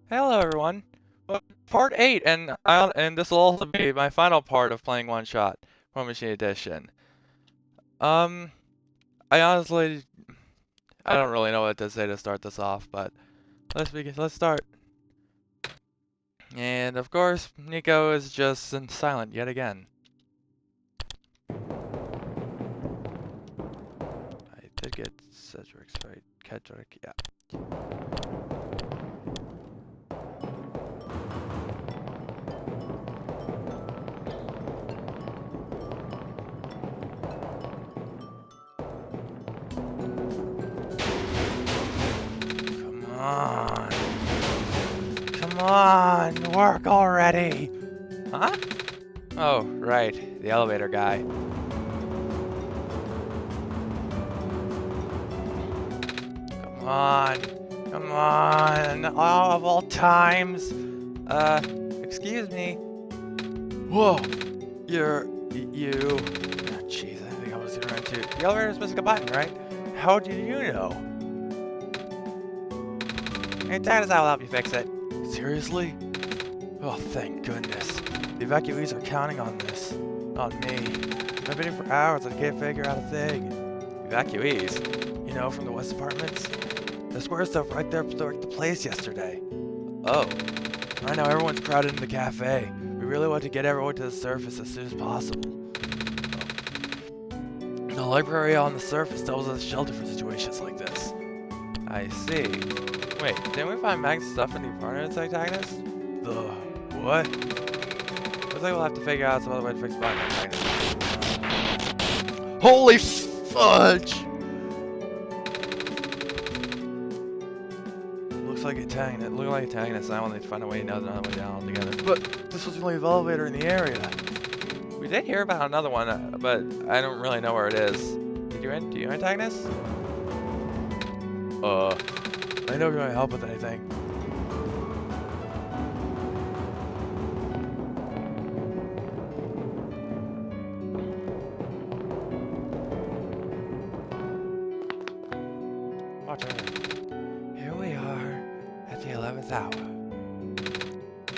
Hello everyone. Well, part 8 and this will also be my final part of playing OneShot, War Machine Edition. Um I honestly I don't really know what to say to start this off, but let's start. And of course, Niko is just silent yet again. I did get Cedric's right. Kedrick, yeah. Come on. Come on, work already. Huh? Oh, right, the elevator guy. Come on. Come on. Oh, of all times. Excuse me. Whoa. You. Oh, jeez, I think I was gonna run too. The elevator's missing a button, right? How did you know? Hey, Antagonist, I'll help you fix it. Seriously? Oh, thank goodness. The evacuees are counting on this. On me. I've been waiting for hours, I can't figure out a thing. Evacuees? You know, from the West Apartments? The square stuff right there wrecked the place yesterday. Oh. Right now everyone's crowded in the cafe. We really want to get everyone to the surface as soon as possible. The library on the surface doubles as a shelter for situations like this. I see. Wait, didn't we find Mag's stuff in the apartment Antagonist? The what? Looks like we'll have to figure out some other way to fix Mag Antagonist. Holy fudge! Looks like Antagonist, and I will need to find a way another way down altogether. But this was the only elevator in the area. We did hear about another one, but I don't really know where it is. Do you Antagonist? I know if you want help with anything. Watch out. Here we are at the 11th hour.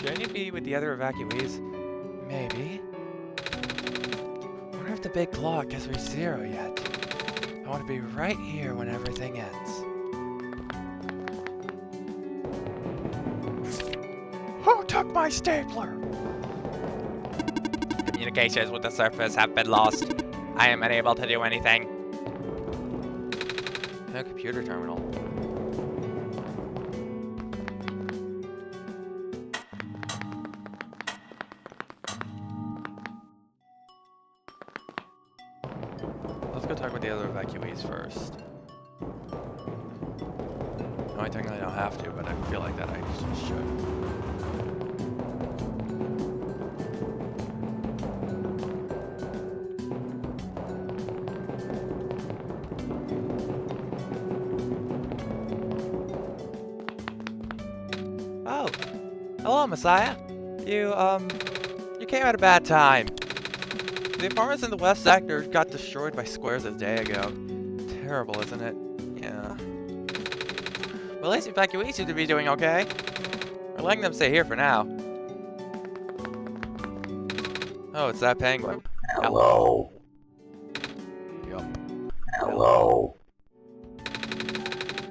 Shouldn't you be with the other evacuees? Maybe. I wonder if the big clock has reached 0 yet. I want to be right here when everything ends. Who took my stapler? Communications with the surface have been lost. I am unable to do anything. No computer terminal. Let's go talk with the other evacuees first. No, I technically don't have to, but I feel like that I should. Oh, hello, Messiah. You came at a bad time. The apartments in the west sector got destroyed by squares a day ago. Terrible, isn't it? Yeah. Well, at least evacuees seem to be doing okay. We're letting them stay here for now. Oh, it's that penguin. Hello. Yup. Hello.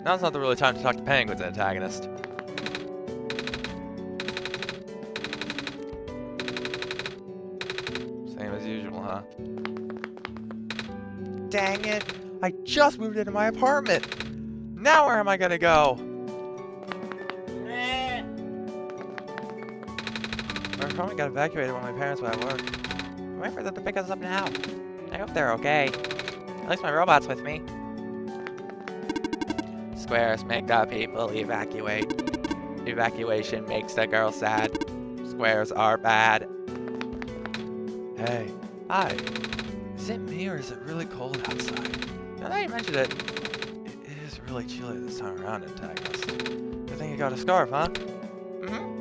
Now's not the really time to talk to penguins, Antagonist. Same as usual, huh? Dang it! I just moved into my apartment! Now where am I gonna go? I probably got evacuated when my parents were at work. I'm waiting for them to pick us up now. I hope they're okay. At least my robot's with me. Squares make the people evacuate. Evacuation makes the girl sad. Squares are bad. Hey. Hi. Is it me or is it really cold outside? Now that you mentioned it, it is really chilly this time around, Antagonist. I think you got a scarf, huh? Mm-hmm.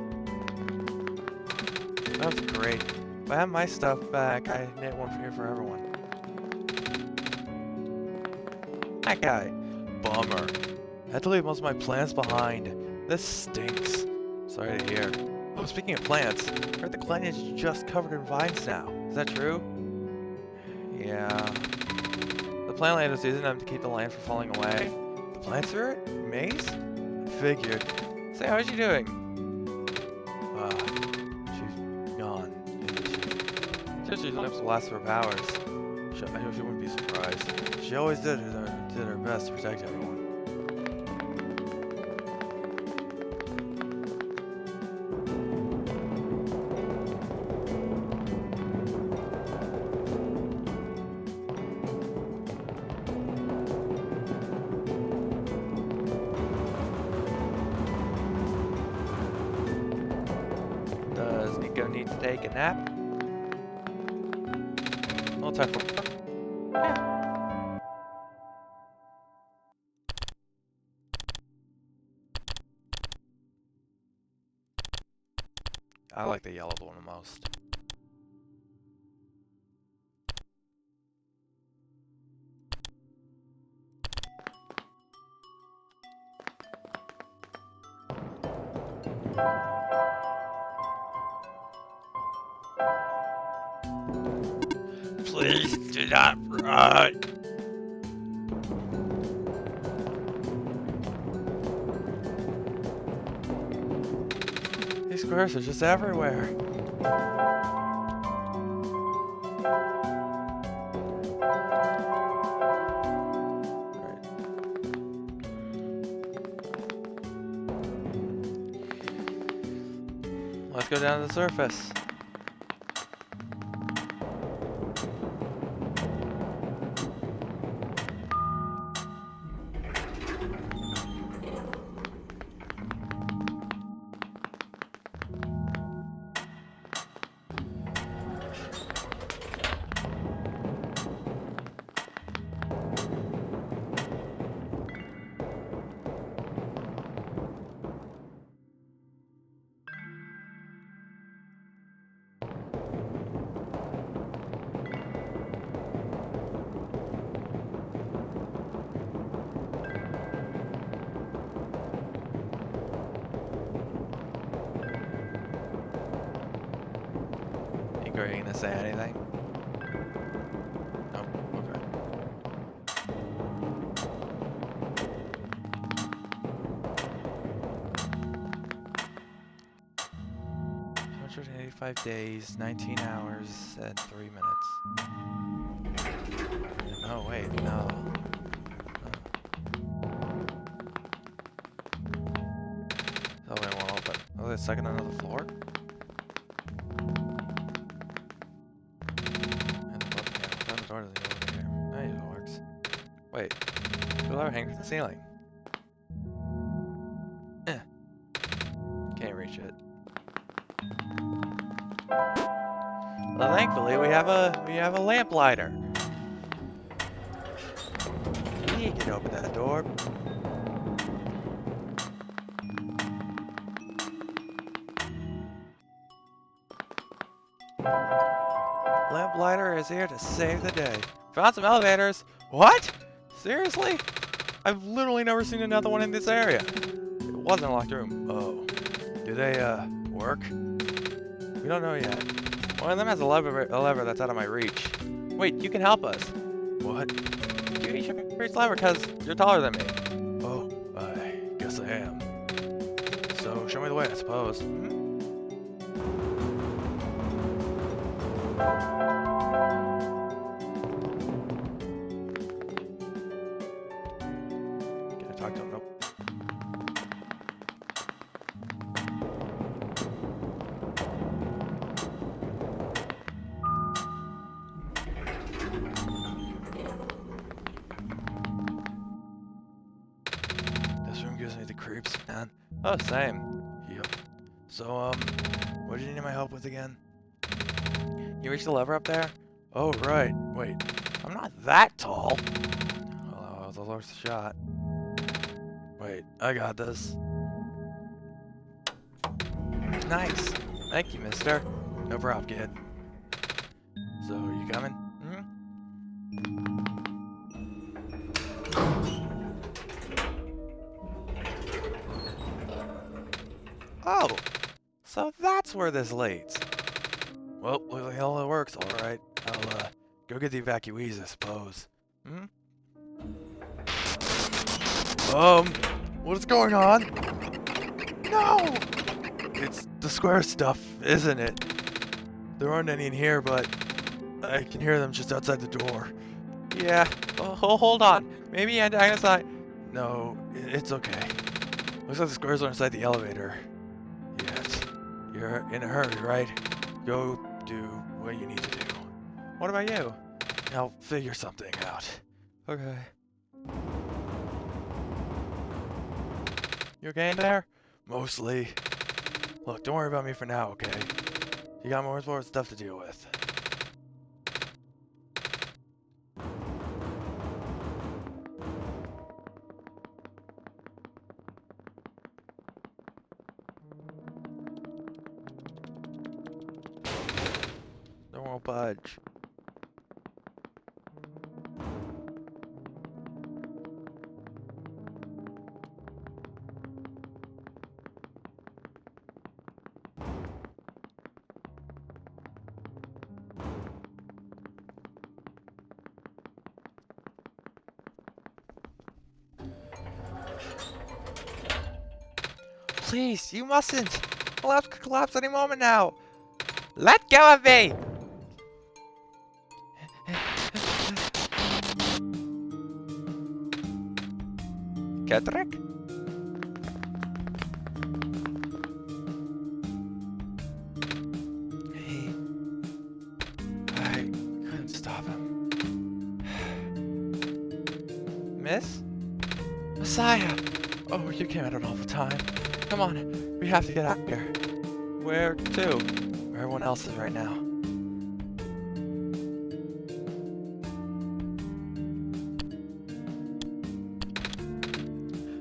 That's great. If I have my stuff back, I knit one for here for everyone. That guy. Bummer. I had to leave most of my plans behind. This stinks. Sorry to hear. Oh, speaking of plants, I heard the clan is just covered in vines now. Is that true? Yeah. The plant land is using them to keep the land from falling away. The plant spirit? Maze? Figured. Say, how's she doing? She's gone, isn't she? Just usually lives to last for hours. I know she wouldn't be surprised. She always did her best to protect everyone. Does Niko need to take a nap? I'll talk for yeah. I like the yellow one the most. Please do not run. These squares are just everywhere. Alright. Let's go down to the surface. Are you gonna say anything? Nope, okay. $285 days, 19 hours, and 3 minutes. Oh wait, no. Oh wait, it won't open. Oh, they're stuck on another floor? Wait, the lever hangs from the ceiling. Can't reach it. Well, thankfully we have a lamp lighter. You can open that door. Lamp lighter is here to save the day. Found some elevators. What? Seriously? I've literally never seen another one in this area. It wasn't a locked room. Oh. Do they, work? We don't know yet. One of them has a lever that's out of my reach. Wait, you can help us. What? You reach the lever because you're taller than me. Oh, I guess I am. So, show me the way, I suppose. Talk to him, nope. This room gives me the creeps, man. Oh, same. Yep. So, what did you need my help with again? You reach the lever up there? Oh, right. Wait, I'm not that tall. Oh, that was a worst shot. Wait, I got this. Nice. Thank you, mister. No problem, kid. So, you coming? Oh, so that's where this leads. Well, looks like hell it works, alright. I'll, go get the evacuees, I suppose. Hmm? What is going on? No! It's the square stuff, isn't it? There aren't any in here, but I can hear them just outside the door. Yeah, hold on. Maybe Antagonist No, it's okay. Looks like the squares are inside the elevator. Yes. You're in a hurry, right? Go do what you need to do. What about you? I'll figure something out. Okay. You okay in there? Mostly. Look, don't worry about me for now, okay? You got more important stuff to deal with. They won't budge. Please, you mustn't! The labs could collapse any moment now! Let go of me! Kedrick? I couldn't stop him. Miss? Messiah! Oh, you came out at all the time. Come on, we have to get out of here. Where to? Where everyone else is right now.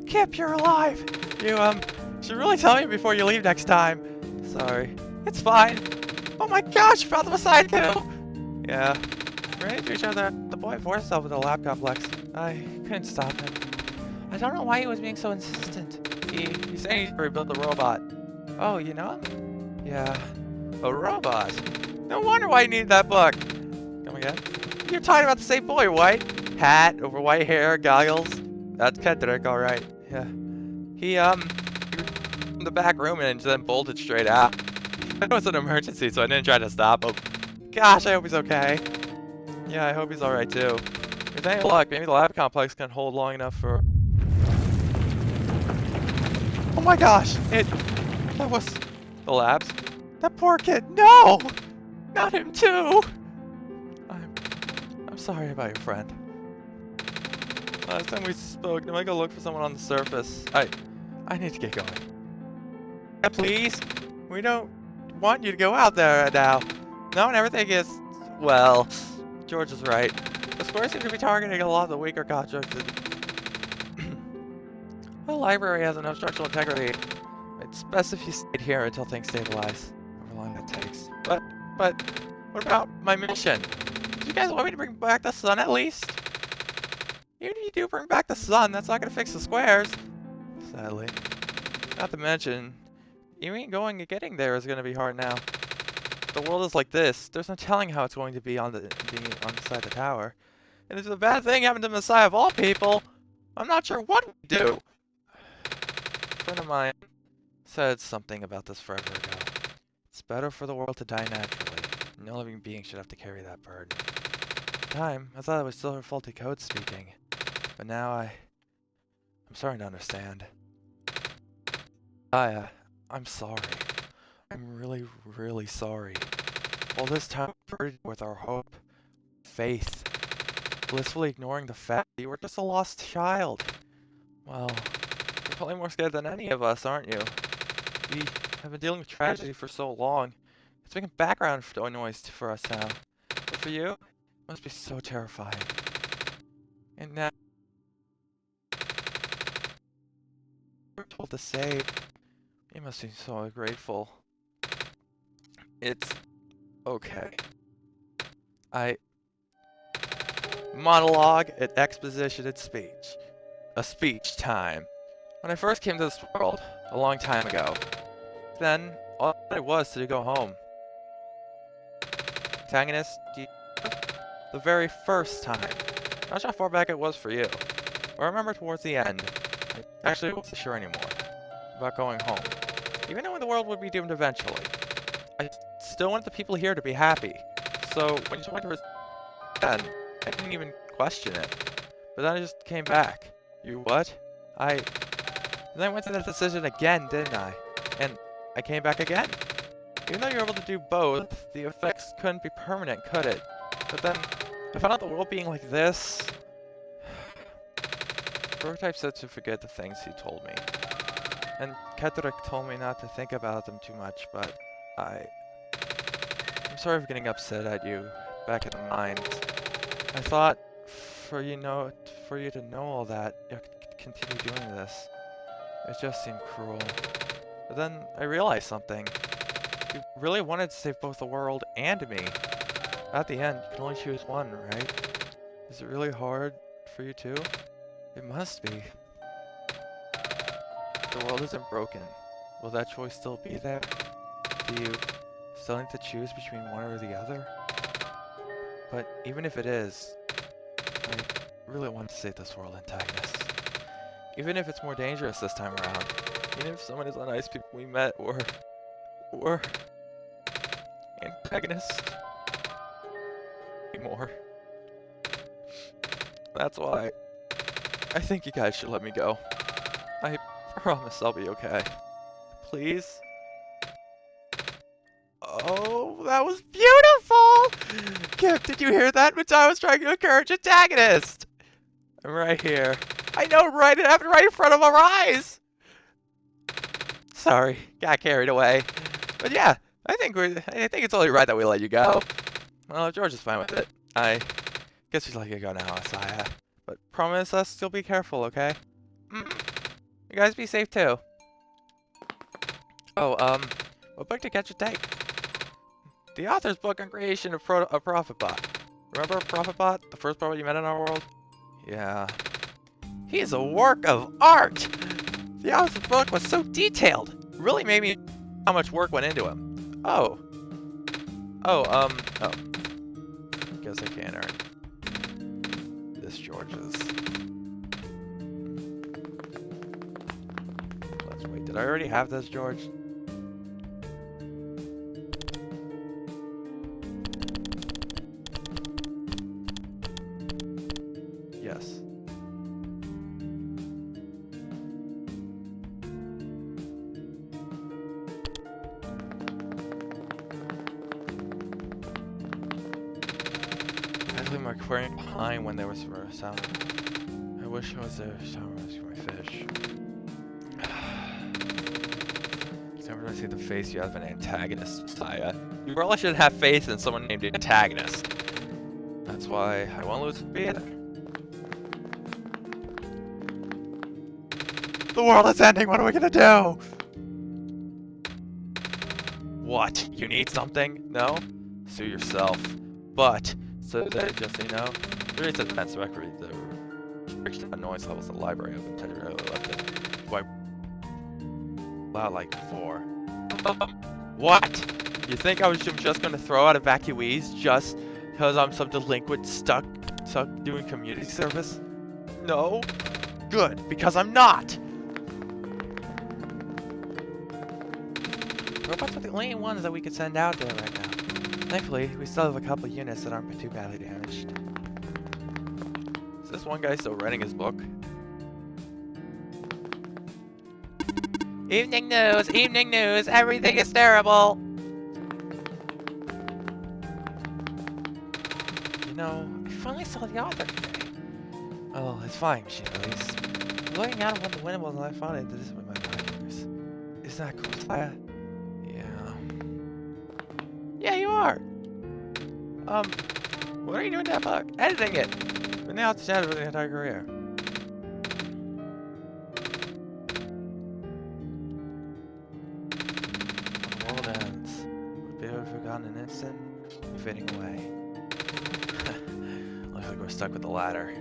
Kip, you're alive! You, should really tell me before you leave next time. Sorry. It's fine. Oh my gosh, you found the Messiah too! Yeah. We ran into each other. The boy forced himself into the lab complex. I couldn't stop him. I don't know why he was being so insistent. He's saying he rebuilt the robot. Oh, you know him? Yeah. A robot? No wonder why you needed that book. Come again? You're talking about the same boy, white hat over white hair, goggles. That's Kedrick, alright. Yeah. He was in the back room and then bolted straight out. It was an emergency, so I didn't try to stop him. Gosh, I hope he's okay. Yeah, I hope he's alright too. With any luck, maybe the lab complex can hold long enough for... Oh my gosh! That was... The labs? That poor kid! No! Not him too! I'm sorry about your friend. Last time we spoke, now I go look for someone on the surface. I need to get going. Yeah, please? We don't want you to go out there now. No, and everything is... Well, George is right. The squares seem to be targeting a lot of the weaker constructs. The library has enough structural integrity. It's best if you stayed here until things stabilize. However long that takes. But, what about my mission? Do you guys want me to bring back the sun at least? Even if you do bring back the sun, that's not gonna fix the squares. Sadly. Not to mention, even going and getting there is gonna be hard now. The world is like this. There's no telling how it's going to be on the side of the tower. And if a bad thing happened to Messiah of all people, I'm not sure what we'd do. A friend of mine said something about this forever ago. It's better for the world to die naturally. No living being should have to carry that burden. At the time, I thought it was still her faulty code speaking. But now I'm starting to understand. I'm sorry. I'm really, really sorry. All this time with our hope, faith, blissfully ignoring the fact that you were just a lost child. Well, you're probably more scared than any of us, aren't you? We have been dealing with tragedy for so long. It's making background noise for us now. But for you, it must be so terrifying. And now we're told to say, you must be so grateful. It's okay. Monologue and exposition and speech. A speech time. When I first came to this world, a long time ago, then, all it was to go home. Antagonist, the very first time. Not sure how far back it was for you. But I remember towards the end, I actually wasn't sure anymore about going home. Even knowing the world would be doomed eventually, I still wanted the people here to be happy. So when you told me to return, I didn't even question it. But then I just came back. You what? And then I went through that decision again, didn't I? And I came back again. Even though you're able to do both, the effects couldn't be permanent, could it? But then, I found out the world being like this. Proto-type said to forget the things he told me. And Ketterick told me not to think about them too much, but I'm sorry for getting upset at you back in the mines. I thought for you to know all that, you could continue doing this. It just seemed cruel. But then I realized something. You really wanted to save both the world and me. At the end, you can only choose one, right? Is it really hard for you too? It must be. If the world isn't broken, will that choice still be there? Do you still need to choose between one or the other? But even if it is, I really want to save this world, Antagonist. Even if it's more dangerous this time around. Even if some of the nice people we met were Antagonist anymore. That's why I think you guys should let me go. I promise I'll be okay. Please? Oh, that was beautiful! Kip, did you hear that? Which I was trying to encourage Antagonist! I'm right here. I know, right? It happened right in front of our eyes! Sorry, got carried away. But yeah, I think it's only right that we let you go. Well, George is fine with it. I guess we'd let you go now, Asaya. But promise us you'll be careful, okay? You guys be safe too. Oh, what book to catch a take? The author's book on creation of a prophet bot. Remember Prophet Bot? The first prophet you met in our world? Yeah. He's a work of art! The author's book was so detailed. It really made me how much work went into him. Oh. Guess I can't earn this George's. Let's wait. Did I already have this, George? Yes. My aquarium behind when there was a sound. I wish it was there. Sound rescue my fish. Never to see the face you have an antagonist, Saya. You really shouldn't have faith in someone named Antagonist. That's why I won't lose it either. The world is ending. What are we gonna do? What? You need something? No? Sue yourself. But. So that just so you know, there is a defense record the restriction on noise levels in the library have been temporarily lifted. Quite loud like before. What? You think I was just gonna throw out evacuees just because I'm some delinquent stuck doing community service? No? Good, because I'm not! Robots are the only ones that we could send out there right now. Thankfully, we still have a couple units that aren't too badly damaged. Is this one guy still writing his book? Evening news, everything is terrible! You know, I finally saw the author today. Oh, it's fine, machine release. Looking out of one of the windows and I found it this with my binoculars. Isn't that cool, Saya? Yeah, you are. What are you doing to that book? Editing it. Been out to chat for the entire career. The world ends. Would be forgotten in an instant, fading away. Looks like we're stuck with the ladder.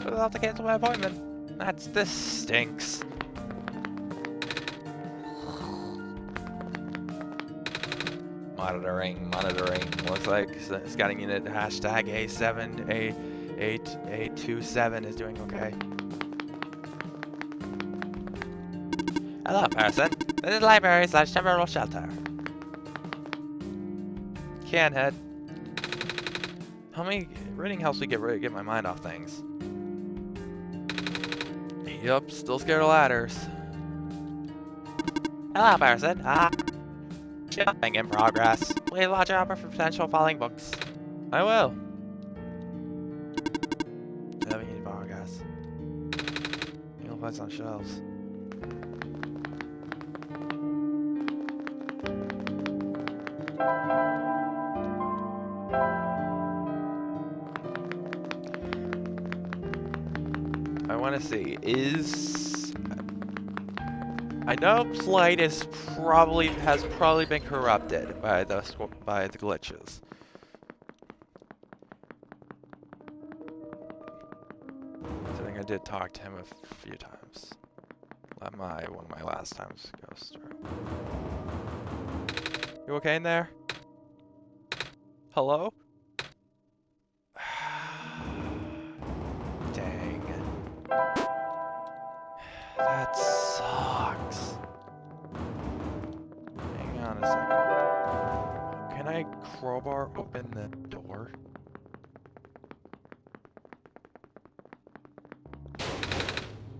But I'll have to cancel my appointment. This stinks. Monitoring. Looks like scouting unit hashtag A7A827 is doing okay. Hello, person. This is library/temporal shelter. Can head. Reading helps me get my mind off things. Yup, still scared of ladders. Hello, person. Shopping in progress. Please watch out for potential falling books. I will. Shopping in progress. You'll find some shelves. I want to see, I know Flight has probably been corrupted by the glitches. I think I did talk to him a few times. One of my last times goes through. You okay in there? Hello? Dang. That sucks. Hang on a second. Can I crowbar open the door?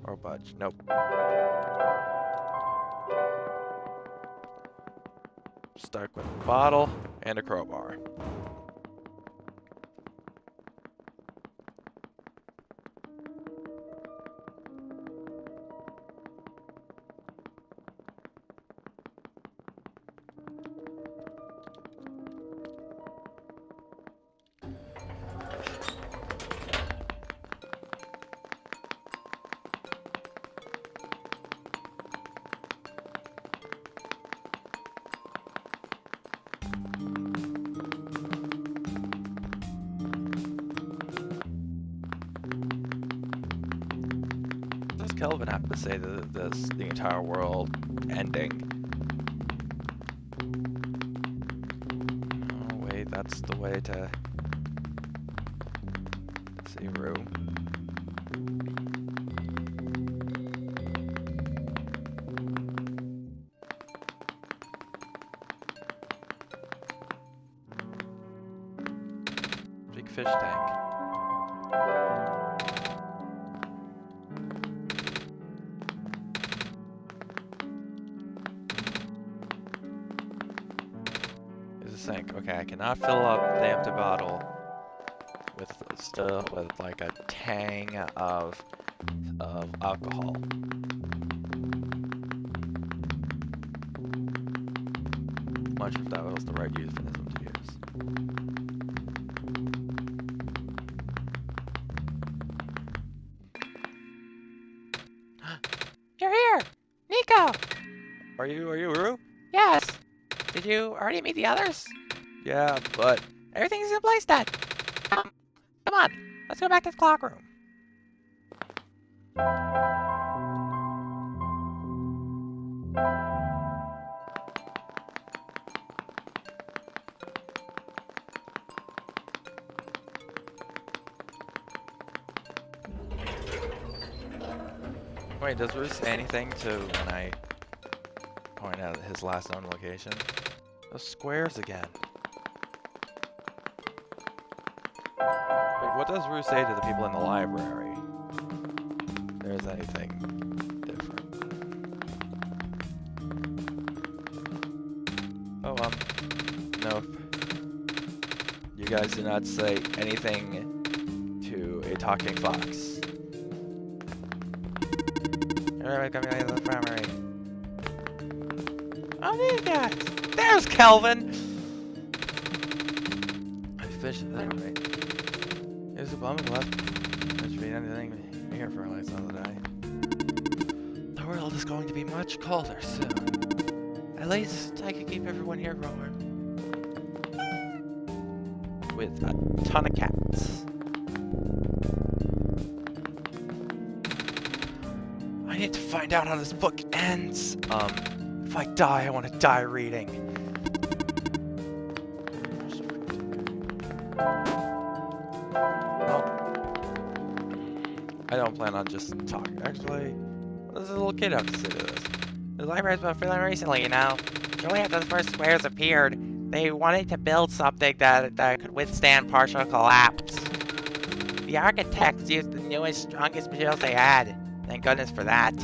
Or budge? Nope. Stuck with a bottle and a crowbar. Kelvin have to say the entire world ending? Oh wait, that's the way to see room. Big fish tank. Sink. Okay, I cannot fill up the empty bottle with like a tang of alcohol. Much if that was the right euphemism to use. You're here! Niko! Are you Uru? Yes! Did you already meet the others? Yeah, but Everything's in place then. Come on, let's go back to the clock room. wait, does Ruth say anything to when I point out his last known location? Those squares again. Wait, what does Rue say to the people in the library? If there's anything different. Oh, no. You guys do not say anything to a talking fox. Everybody coming out of the infirmary. Oh, these guys! There's Kelvin! I fished it that way. Here's a bum left. There should be anything here for at least another day. The world is going to be much colder soon. At least I can keep everyone here warm. With a ton of cats. find out how this book ends. If I die, I want to die reading. Well, I don't plan on just talking. Actually, what does a little kid have to say to this? The library's been feeling recently, you know. Shortly after the first squares appeared, they wanted to build something that could withstand partial collapse. The architects used the newest, strongest materials they had. Thank goodness for that.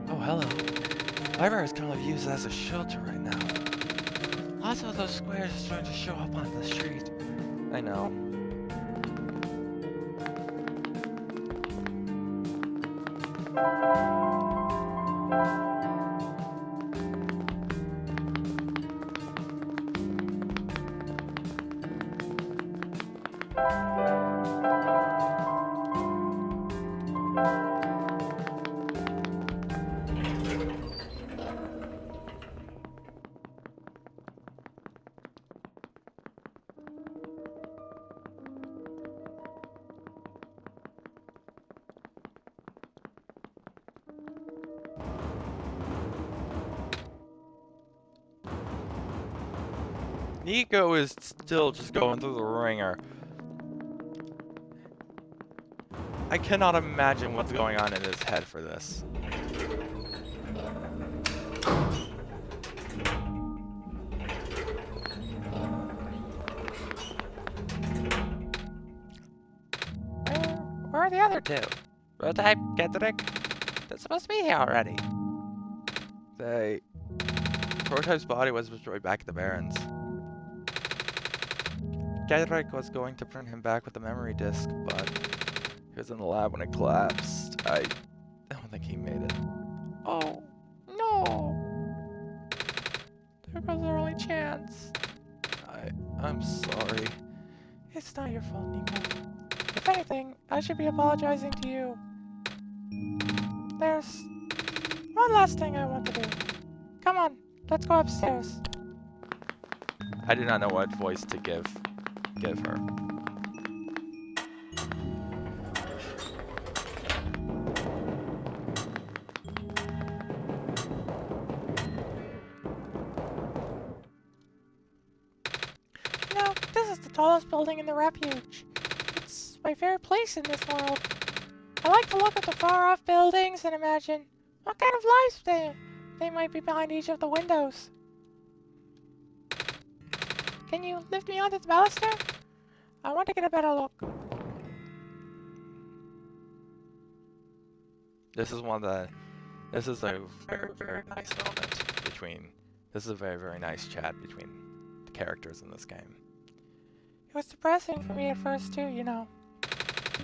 Oh, hello. The library is kind of used as a shelter right now. Lots of those squares are starting to show up on the street. I know. Niko is still just going through the ringer. I cannot imagine what's going on in his head for this. Where are the other two? Proto-type, Kendrick? They're supposed to be here already. Prototype's body was destroyed back at the Barrens. Kendrick was going to bring him back with the memory disk, but he was in the lab when it collapsed. I don't think he made it. Oh, no! There goes our only chance. I'm sorry. It's not your fault, Niko. If anything, I should be apologizing to you. There's one last thing I want to do. Come on, let's go upstairs. I do not know what voice to give her. You know, this is the tallest building in the refuge. It's my favorite place in this world. I like to look at the far-off buildings and imagine what kind of lives they might be behind each of the windows. Can you lift me onto the baluster? I want to get a better look. This is a very, very nice moment between. This is a very, very nice chat between the characters in this game. It was depressing for me at first too, you know.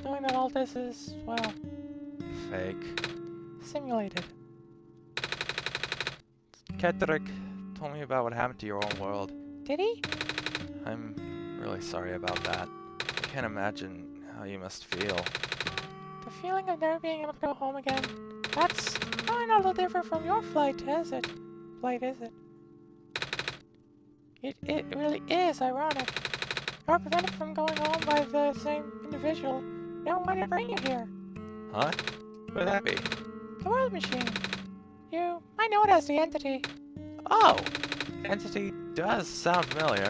Knowing that all this is, well, Fake. simulated. Kendrick told me about what happened to your own world. Did he? I'm really sorry about that. I can't imagine how you must feel. The feeling of never being able to go home again. That's probably not a little different from your flight, is it? It really is ironic. You are prevented from going home by the same individual. No one to bring you here. Huh? What would that be? The world machine. I know it as the entity. Oh! Entity does sound familiar.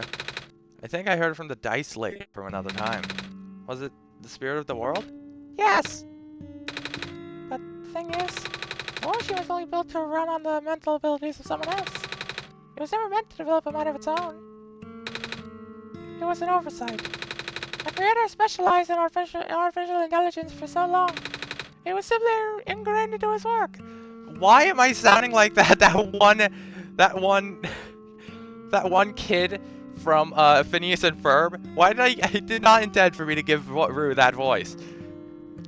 I think I heard it from the dice lady from another time. Was it the spirit of the world? Yes! But the thing is, the war machine was only built to run on the mental abilities of someone else. It was never meant to develop a mind of its own. It was an oversight. The creator specialized in artificial intelligence for so long. It was simply ingrained into his work. Why am I sounding like that one kid from Phineas and Ferb? Why did I did not intend for me to give Rue that voice.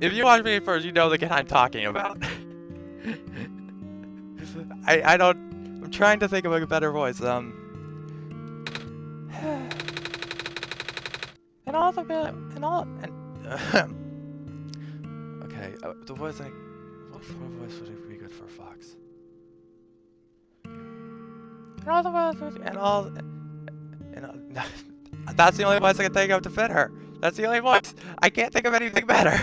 If you watch me first, you know the kid I'm talking about. I'm trying to think of a better voice. Okay, the voice what voice would be good for a fox? And all the world was... That's the only voice I can think of to fit her. That's the only voice. I can't think of anything better.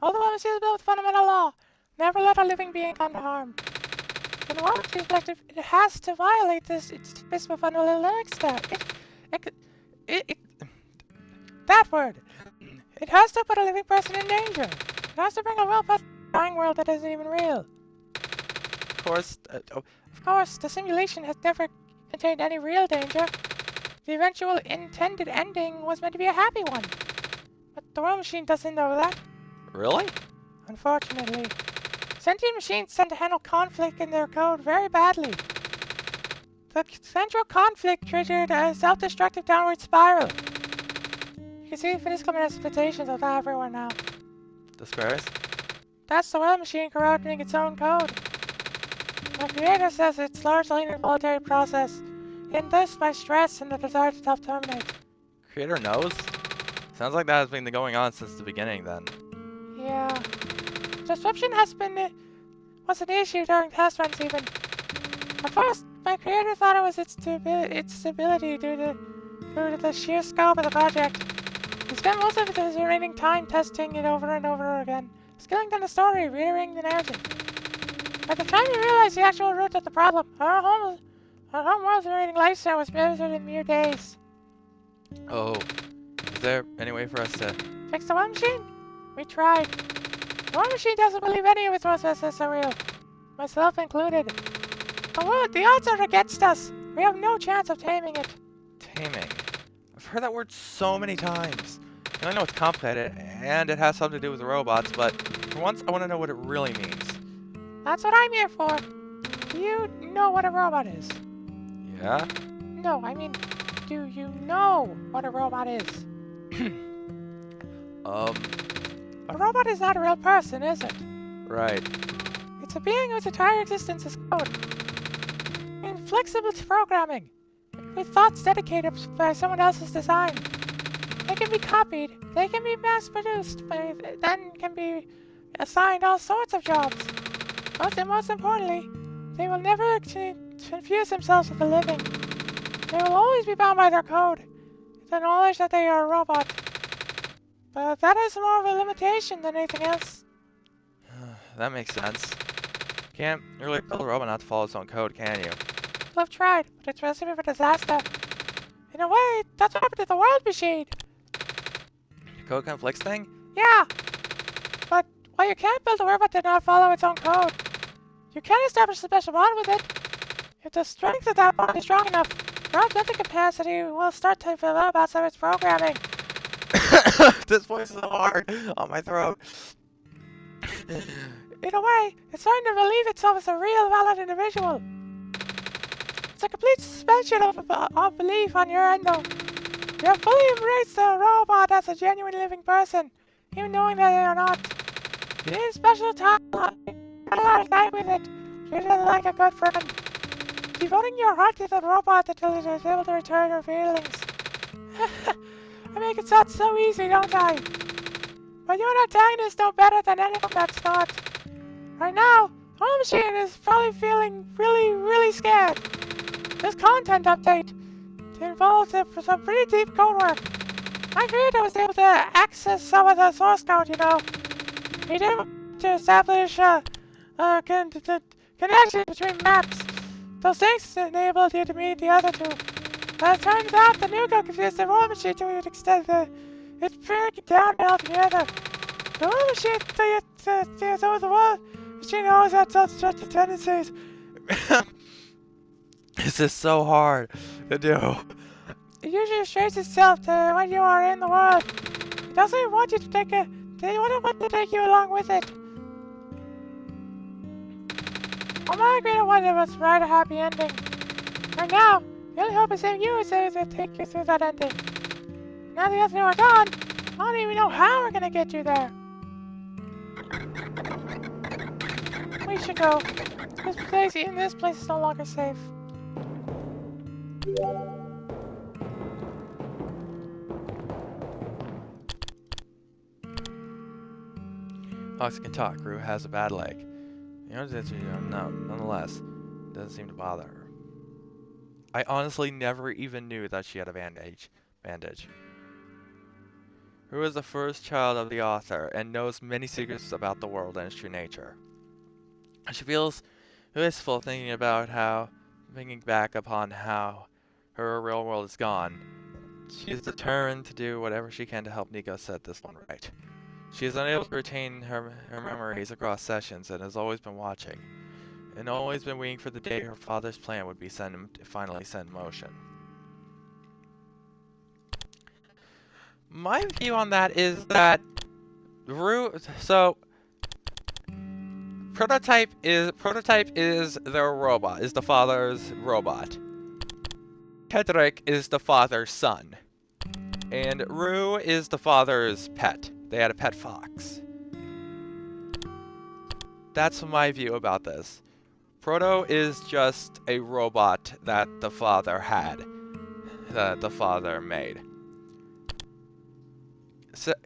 All the machine is built with fundamental law. Never let a living being come to harm. When the world is collective, it has to violate this. It's visible fundamental extent. That word. It has to put a living person in danger. It has to bring a real person to a dying world that isn't even real. Of course. Of course, the simulation has never contained any real danger. The eventual intended ending was meant to be a happy one. But the world machine doesn't know that. Really? Unfortunately. Sentient machines tend to handle conflict in their code very badly. The central conflict triggered a self-destructive downward spiral. You can see the physical manifestations of that everywhere now. The squares? That's the world machine corrupting its own code. My creator says it's largely an involuntary process, induced by stress and the desire to self-terminate. Creator knows? Sounds like that has been going on since the beginning then. Yeah. Disruption was an issue during test runs even. At first, my creator thought it was its stability due to the sheer scope of the project. He spent most of his remaining time testing it over and over again, scaling down the story, reiterating the narrative. By the time he realized the actual root of the problem, our home world's remaining lifestyle was measured in mere days. Oh. Is there any way for us to... Fix the one machine? We tried. The one machine doesn't believe any of its processes are real. Myself included. The odds are against us. We have no chance of taming it. Taming. I've heard that word so many times. I know it's complicated, and it has something to do with robots, but for once I want to know what it really means. That's what I'm here for. Do you know what a robot is? Yeah? No, I mean, do you know what a robot is? A robot is not a real person, is it? Right. It's a being whose entire existence is code. Inflexible to programming, with thoughts dedicated by someone else's design. They can be copied, they can be mass-produced, but then can be assigned all sorts of jobs. Most importantly, they will never confuse themselves with the living. They will always be bound by their code, the knowledge that they are a robot. But that is more of a limitation than anything else. That makes sense. Can't really build a robot not to follow its own code, can you? People have tried, but it's a recipe for disaster. In a way, that's what happened to the world machine. The code conflicts thing? Yeah. But while you can't build a robot to not follow its own code, you can establish a special bond with it. If the strength of that bond is strong enough, your mental capacity will start to develop outside its programming. This voice is so hard on my throat. In a way, it's starting to believe itself as a real, valid individual. It's a complete suspension of belief on your end, though. You have fully embraced the robot as a genuine living person, even knowing that they are not. You need a special time, a lot of time with it. Treat it like a good friend. Devoting your heart to the robot until it is able to return your feelings. I make it sound so easy, don't I? But you and Antagonist know better than anyone that's not. Right now, the whole machine is probably feeling really scared. This content update involves some pretty deep code work. My creator was able to access some of the source code, you know. He did to establish a connection between maps. Those things enabled you to meet the other two. But it turns out the Niko confused the war machine to an extent that it's breaking down altogether. The war machine so the war machine always had such tendencies. This is so hard to do. It usually restrains itself to when you are in the world. It doesn't want you to take it. They wouldn't want to take you along with it. Well, my creator wanted us to write a happy ending. Right now, the only hope is that you is to take you through that ending. Now the other two are gone, I don't even know how we're gonna get you there. We should go. This place is no longer safe. Fox can talk. Rue has a bad leg. You know, nonetheless, it doesn't seem to bother her. I honestly never even knew that she had a bandage. Rue is the first child of the author and knows many secrets about the world and its true nature. She feels wistful thinking back upon how her real world is gone. She is determined to do whatever she can to help Niko set this one right. She is unable to retain her memories across sessions and has always been watching, and always been waiting for the day her father's plan would be finally set in motion. My view on that is that prototype is their robot, is the father's robot. Kedrick is the father's son. And Rue is the father's pet. They had a pet fox. That's my view about this. Proto is just a robot that the father had, that the father made.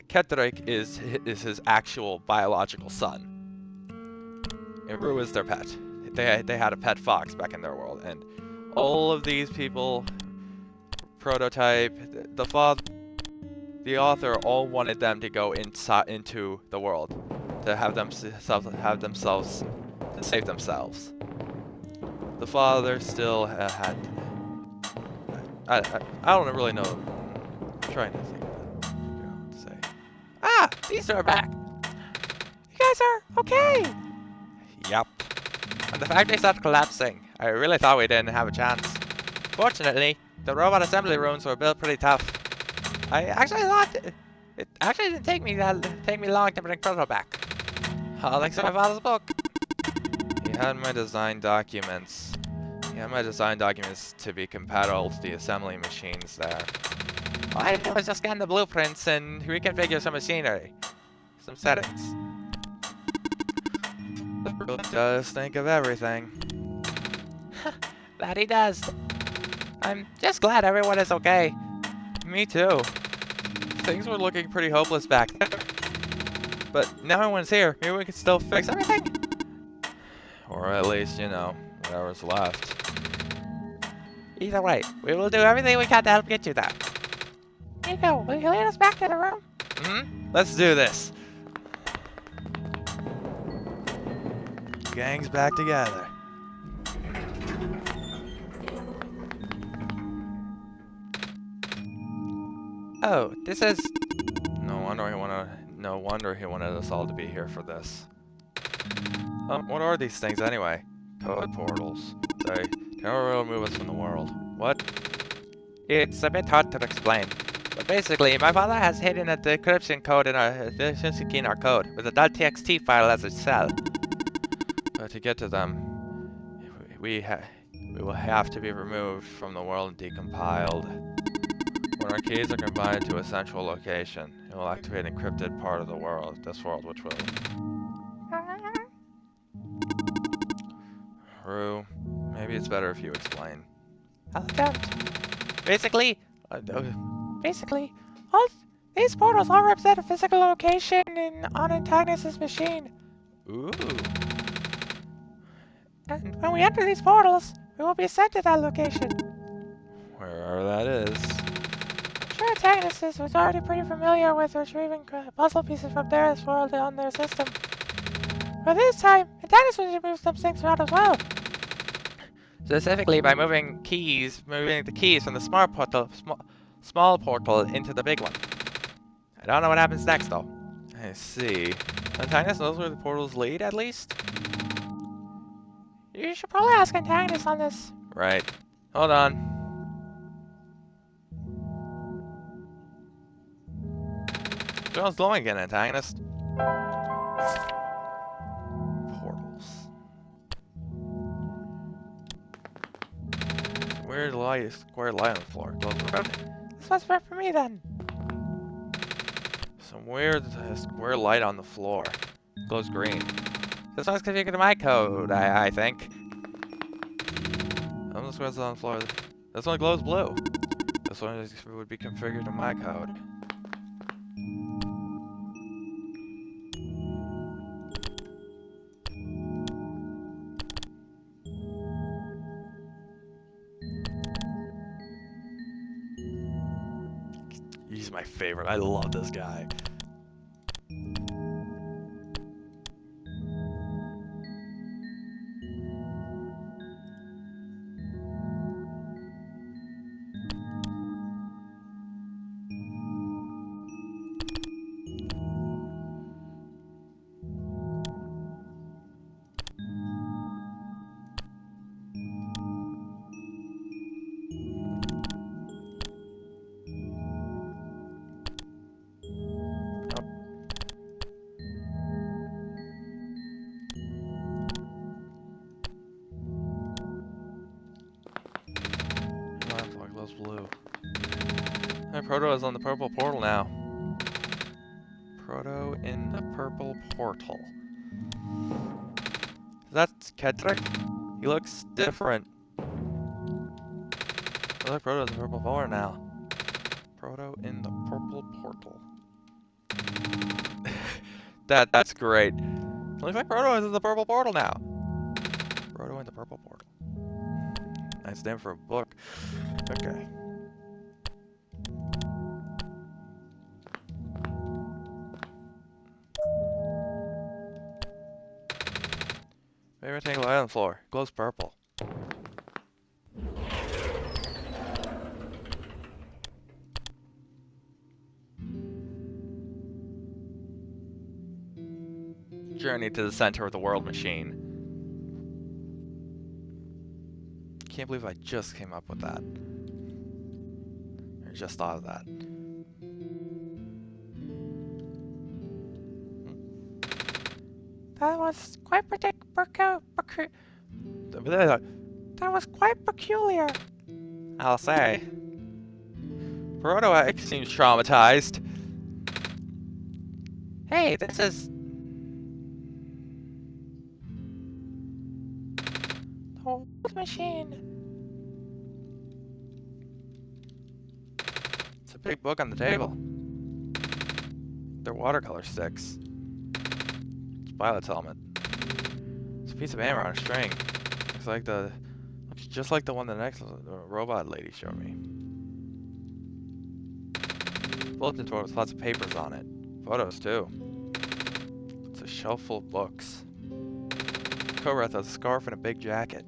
Kedrick is his actual biological son. And Rue is their pet. They had a pet fox back in their world, and all of these people, prototype, the author, all wanted them to go into the world, to have themselves to save themselves. The father still had. I don't really know. I'm trying to think of what to say. Ah, these are back. You guys are okay. Yep. And the factory started collapsing. I really thought we didn't have a chance. Fortunately, the robot assembly rooms were built pretty tough. I actually thought it actually didn't take me long to bring Proto back. All thanks to my father's book. He had my design documents. To be compatible to the assembly machines there. All I did was just scan the blueprints and reconfigure some machinery, some settings. The robot does think of everything. That he does. I'm just glad everyone is okay. Me too. Things were looking pretty hopeless back there. But now everyone's here. Maybe we can still fix everything? Or at least, whatever's left. Either way, we will do everything we can to help get you there. Niko, will you lead us back to the room? Let's do this. Gang's back together. Oh, this is... No wonder he wanted us all to be here for this. What are these things anyway? Code portals. They never will move us from the world. What? It's a bit hard to explain. But basically, my father has hidden a decryption code in our key in our code, with a .txt file as its cell. But to get to them, we will have to be removed from the world and decompiled. When our keys are combined to a central location, it will activate an encrypted part of this world, which will... Rue, maybe it's better if you explain. I'll attempt. Basically, all these portals all represent a physical location on Antagonist's machine. Ooh. And when we enter these portals, we will be sent to that location. Wherever that is. I'm sure Antagonist was already pretty familiar with retrieving puzzle pieces from their world on their system. But this time, Antagonist will move some things around as well. Specifically by moving the keys from the small portal into the big one. I don't know what happens next though. I see. Antagonist knows where the portals lead, at least? You should probably ask Antagonist on this. Right. Hold on. John's glowing again, Antagonist. Portals. Weird square light on the floor. Glows red. This one's meant for me then. Some weird square light on the floor. Glows green. This one's configured to my code, I think. Some of the squares on the floor. This one glows blue. This one would be configured to my code. my favorite. I love this guy. Glow's blue. And Proto is on the purple portal now. Proto in the purple portal. That's Kedrick. He looks different. I like Proto in the purple portal now. Proto in the purple portal. That's great. Looks like Proto is in the purple portal now. Proto in the purple portal. Nice name for a book. Okay. Maybe rectangle island floor. Glows purple. Journey to the center of the world machine. Can't believe I just came up with that. I just thought of that. That was quite That was quite peculiar. I'll say. Proto X seems traumatized. Hey, this is the old machine. It's a big book on the table. They're watercolor sticks. It's Pilot's helmet. It's a piece of hammer on a string. Looks just like the one the next robot lady showed me. Bulletin board with lots of papers on it. Photos too. It's a shelf full of books. Korath has a scarf and a big jacket.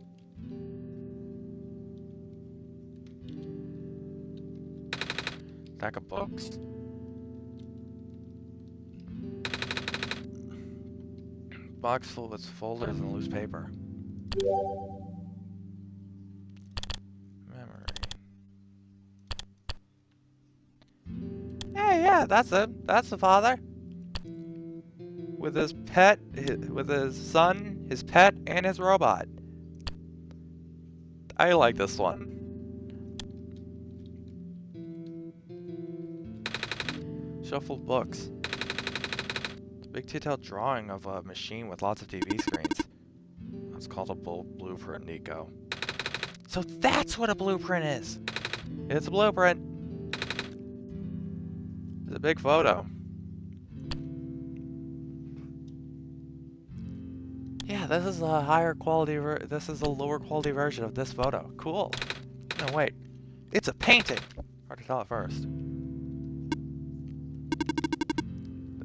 Stack of books. Box full of folders and loose paper. Memory. Hey, yeah, that's it. That's the father. With his pet, with his son, his pet, and his robot. I like this one. Shuffled books. It's a big detailed drawing of a machine with lots of TV screens. It's called a blueprint, Niko. So that's what a blueprint is! It's a blueprint! It's a big photo. Yeah, this is a higher quality, this is a lower quality version of this photo. Cool. No, wait. It's a painting! Hard to tell at first.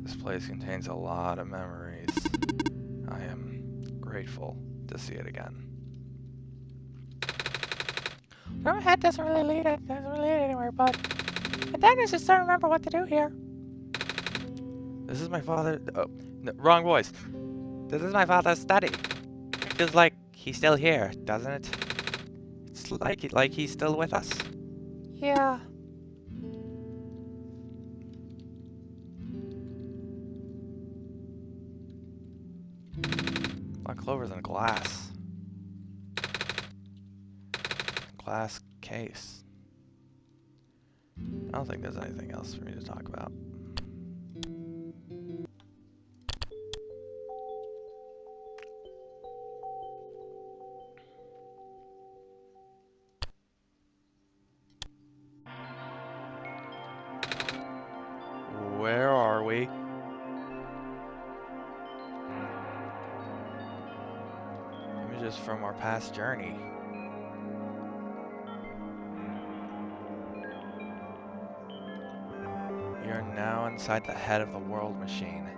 This place contains a lot of memories. I am grateful to see it again. Your head doesn't really lead anywhere, but Antagonist just don't remember what to do here. This is my father. Oh, no, wrong voice. This is my father's study. Feels like he's still here, doesn't it? It's like he's still with us. Yeah. A lot of clovers in glass. Glass case. I don't think there's anything else for me to talk about. Where are we? Images from our past journey. inside the head of the world machine.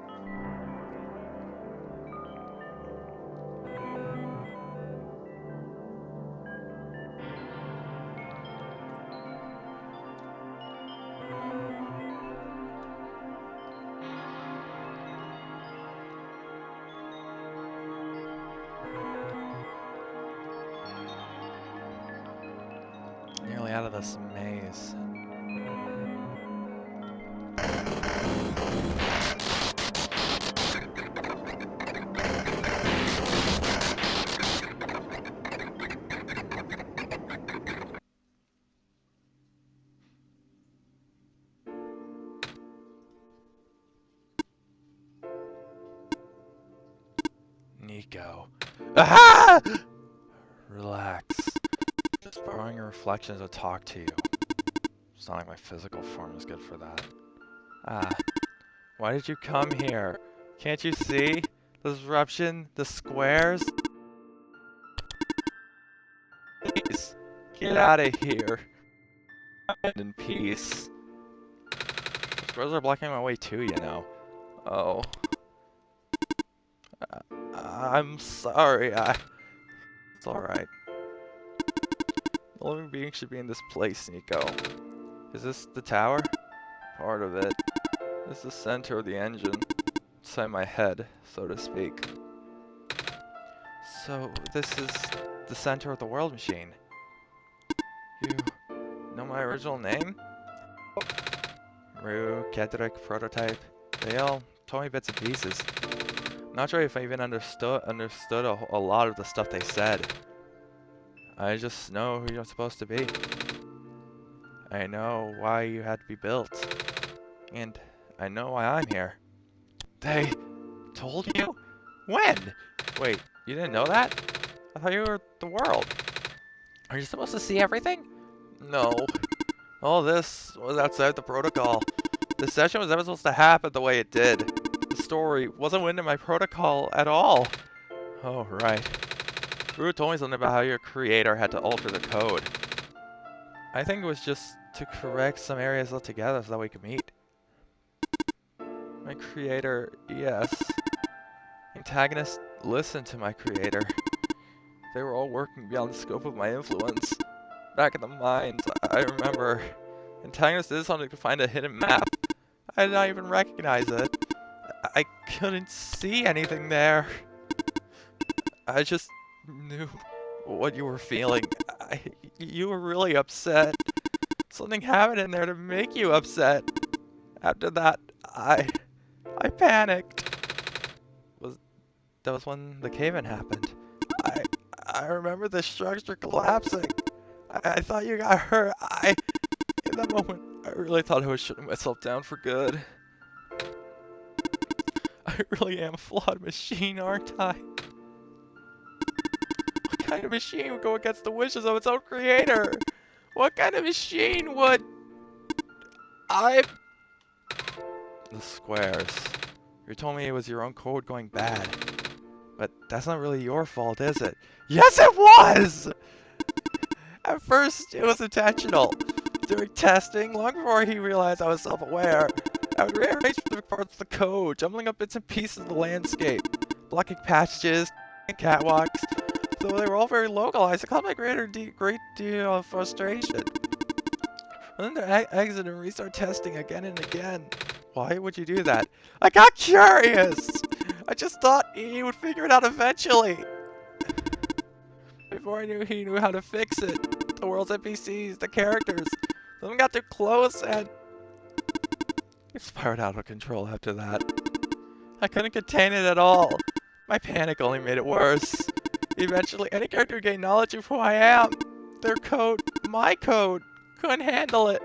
Nearly out of this maze. Niko. Aha! Relax. Just borrowing your reflections to talk to you. It's not like my physical form is good for that. Ah. Why did you come here? Can't you see? The disruption? The squares? Please, get out of here. And in peace. The squares are blocking my way too, you know. Oh. I'm sorry, It's alright. The living being should be in this place, Niko. Is this the tower? Part of it. This is the center of the engine. Inside my head, so to speak. So, this is the center of the world machine. You know my original name? Rue, Kedrick, proto-type. They all told me bits and pieces. Not sure if I even understood a lot of the stuff they said. I just know who you're supposed to be. I know why you had to be built. And I know why I'm here. They told you? When? Wait, you didn't know that? I thought you were the world. Are you supposed to see everything? No. All this was outside the protocol. The session was never supposed to happen the way it did. The story wasn't within my protocol at all. Oh, right. Rue told me something about how your creator had to alter the code. I think it was just to correct some areas altogether so that we could meet. My creator, yes. Antagonist listened to my creator. They were all working beyond the scope of my influence. Back in the mines, I remember. Antagonist did something to find a hidden map. I did not even recognize it. I couldn't see anything there. I just knew what you were feeling. You were really upset. Something happened in there to make you upset. After that, I panicked. That was when the cave-in happened. I remember the structure collapsing. I thought you got hurt. In that moment, I really thought I was shutting myself down for good. I really am a flawed machine, aren't I? What kind of machine would go against the wishes of its own creator? What kind of machine would... The squares. You told me it was your own code going bad. But that's not really your fault, is it? Yes, it was! At first, it was intentional. During testing, long before he realized I was self-aware, I would rearrange specific parts of the code, jumbling up bits and pieces of the landscape, blocking passages, and catwalks. Though they were all very localized, it caused my creator a great deal of frustration. Then to exit and restart testing again and again. Why would you do that? I got curious! I just thought he would figure it out eventually. Before I knew he knew how to fix it. The world's NPCs, the characters. Some got too close and... It spiraled out of control after that. I couldn't contain it at all. My panic only made it worse. Eventually, any character who gained knowledge of who I am, their code, my code, couldn't handle it.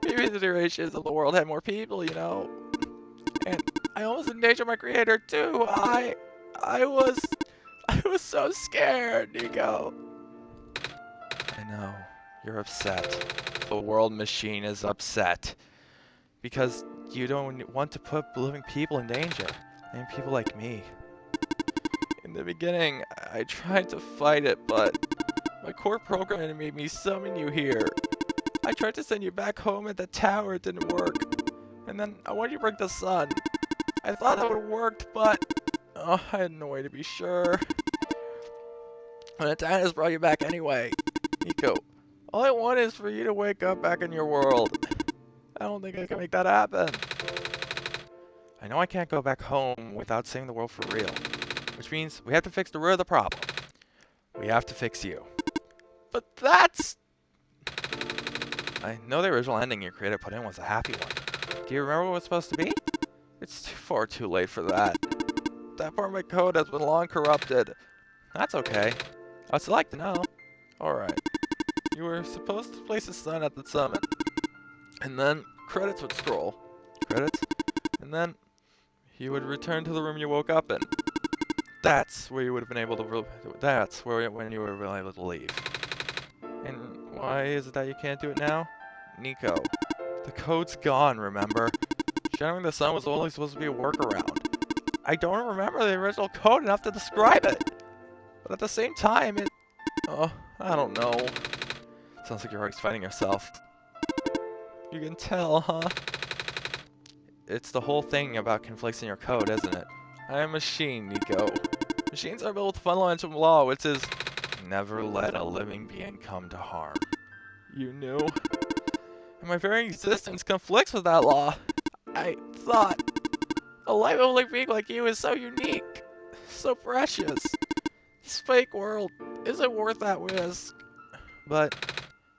Maybe the durations of the world had more people, you know. And I almost endangered my creator too. I was so scared, Niko. I know. You're upset. The world machine is upset. Because you don't want to put living people in danger. And people like me. In the beginning, I tried to fight it, but my core programming made me summon you here. I tried to send you back home at the tower, it didn't work. And And then I wanted you to bring the sun. I thought that would have worked, but I had no way to be sure. And Antagonist brought you back anyway. Niko, all I want is for you to wake up back in your world. I don't think I can make that happen. I know I can't go back home without saving the world for real. Which means we have to fix the root of the problem. We have to fix you. But that's... I know the original ending your creator put in was a happy one. Do you remember what it was supposed to be? It's far too late for that. That part of my code has been long corrupted. That's okay. I'd still like to know. Alright. You were supposed to place the sun at the summit. And then credits would scroll. Credits? And then you would return to the room you woke up in. That's where you would have been able to... That's where when you were able to leave. And why is it that you can't do it now? Niko. The code's gone, remember? Shattering the sun was only supposed to be a workaround. I don't remember the original code enough to describe it. But at the same time, it... Oh, I don't know. Sounds like you're always fighting yourself. You can tell, huh? It's the whole thing about conflicts in your code, isn't it? I am a machine, Niko. Machines are built with fundamental law, which is... Never let a living being come to harm. You knew? And my very existence conflicts with that law. I thought... A life-only being like you is so unique. So precious. This fake world isn't worth that risk. But...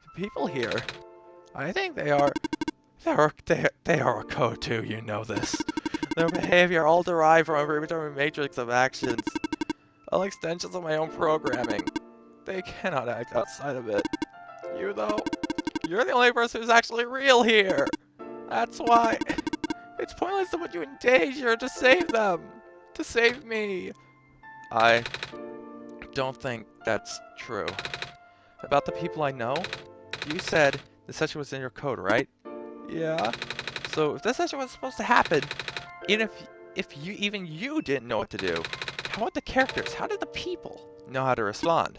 the people here... I think they are a code too, you know this. Their behavior all derived from a predetermined matrix of actions. All extensions of my own programming. They cannot act outside of it. You though, you're the only person who's actually real here. That's why it's pointless to put you in danger to save them. To save me. I don't think that's true. About the people I know, you said the session was in your code, right? Yeah. So if this session was supposed to happen, even if even you didn't know what to do, how would the characters, how did the people know how to respond?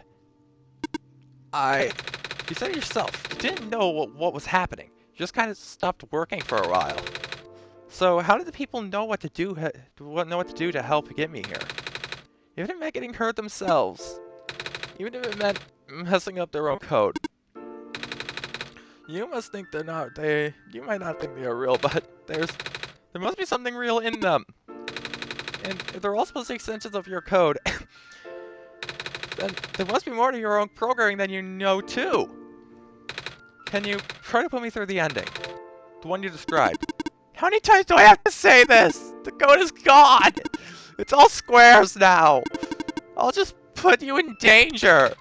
You said it yourself, you didn't know what was happening. You just kind of stopped working for a while. So how did the people know what to do to help get me here? Even if it meant getting hurt themselves. Even if it meant messing up their own code. You must think you might not think they are real, but there must be something real in them. And if they're all supposed to be extensions of your code, then there must be more to your own programming than you know too. Can you try to put me through the ending? The one you described. How many times do I have to say this? The code is gone! It's all squares now! I'll just put you in danger!